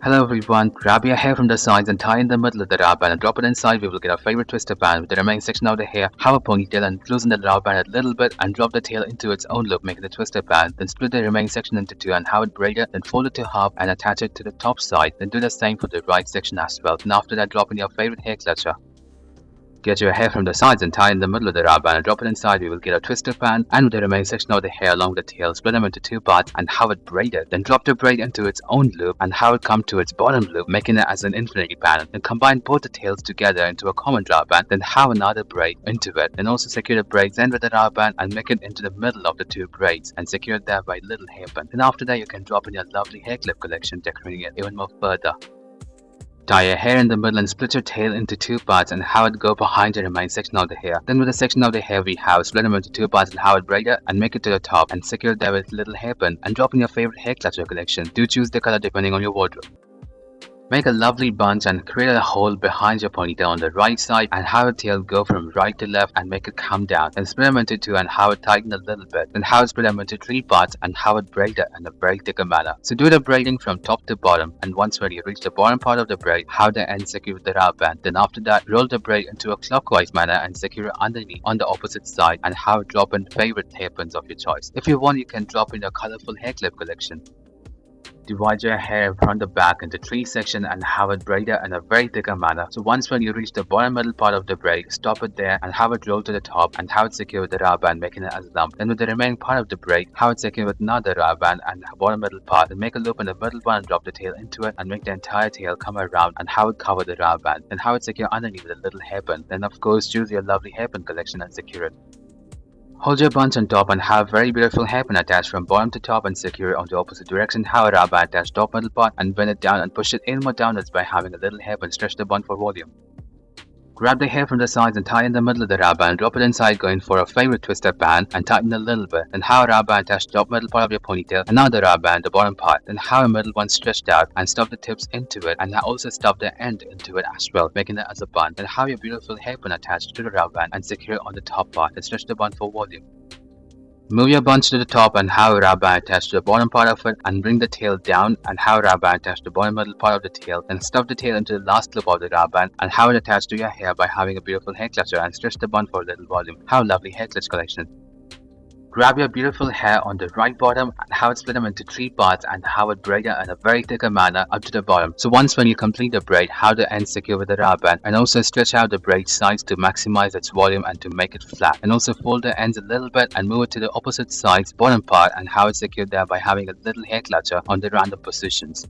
Hello everyone, grab your hair from the sides and tie in the middle of the rubber band and drop it inside. We will get our favorite twister band with the remaining section of the hair. Have a ponytail and loosen the rubber band a little bit and drop the tail into its own loop, making a twister band. Then split the remaining section into two and have it braided, then fold it to half and attach it to the top side. Then do the same for the right section as well. And after that, drop in your favorite hair clutcher. Get your hair from the sides and tie in the middle of the rubber band and drop it inside. We will get a twister band and with the remaining section of the hair along with the tail, split them into two parts and have it braided. Then drop the braid into its own loop and have it come to its bottom loop, making it as an infinity pattern. Then combine both the tails together into a common rubber band, then have another braid into it. Then also secure the braid's end with the rubber band and make it into the middle of the two braids and secure it there by little hairpin. Then after that, you can drop in your lovely hair clip collection, decorating it even more further. Tie your hair in the middle and split your tail into two parts and have it go behind the remaining section of the hair. Then with the section of the hair we have, split them into two parts and have it braided and make it to the top and secure it there with little hairpin and drop in your favorite hair clutcher collection. Do choose the color depending on your wardrobe. Make a lovely bunch and create a hole behind your ponytail on the right side and have a tail go from right to left and make it come down. Then split them into two and have it tighten a little bit. Then have it split them into three parts and have it braided in a breathtaking manner. So do the braiding from top to bottom, and once when you reach the bottom part of the braid, have the end secure with the rubber band. Then after that, roll the braid into a clockwise manner and secure it underneath on the opposite side and have it drop in favorite hairpins of your choice. If you want, you can drop in a colorful hair clip collection. Divide your hair from the back into three sections and have it braided in a very thicker manner. So once when you reach the bottom middle part of the braid, stop it there and have it roll to the top and have it secure with the rubber band, making it as a lump. Then with the remaining part of the braid, have it secure with another rubber band and bottom middle part. Then make a loop in the middle one and drop the tail into it and make the entire tail come around and have it cover the rubber band. Then have it secure underneath with a little hairpin. Then of course choose your lovely hairpin collection and secure it. Hold your bunch on top and have very beautiful hairpin attached from bottom to top and secure it on the opposite direction. Have a rubber band attached top middle part and bend it down and push it in more downwards by having a little hairpin. Stretch the bun for volume. Grab the hair from the sides and tie in the middle of the rubber band. Drop it inside going for a favorite twister band and tighten a little bit. Then have a rubber band attached to the top middle part of your ponytail. Another rubber band the bottom part. Then have a middle one stretched out and stuff the tips into it and also stuff the end into it as well, making it as a bun. Then have your beautiful hairpin attached to the rubber band and secure it on the top part and stretch the bun for volume. Move your bunch to the top and have a rubber band attached to the bottom part of it and bring the tail down and have a rubber band attached to the bottom middle part of the tail. Then stuff the tail into the last loop of the rubber band and have it attached to your hair by having a beautiful hair clutcher and stretch the bun for a little volume. Have a lovely hair clutch collection. Grab your beautiful hair on the right bottom and have it split them into three parts and have it braided in a very thicker manner up to the bottom. So once when you complete the braid, have the end secure with the rubber band and also stretch out the braid sides to maximize its volume and to make it flat. And also fold the ends a little bit and move it to the opposite side's bottom part and have it secured there by having a little hair clutcher on the random positions.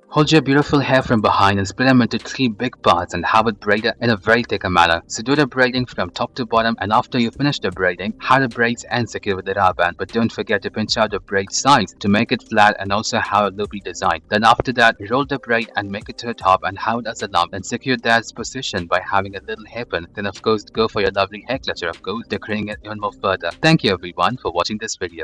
Hold your beautiful hair from behind and split them into three big parts and have it braided in a very thicker manner. So do the braiding from top to bottom, and after you finish the braiding, have the braids end secure with the rubber band, but don't forget to pinch out the braid sides to make it flat and also have a loopy design. Then after that, roll the braid and make it to the top and have it as a lump and secure that position by having a little hairpin. Then of course go for your lovely hair clutcher, of course, decorating it even more further. Thank you everyone for watching this video.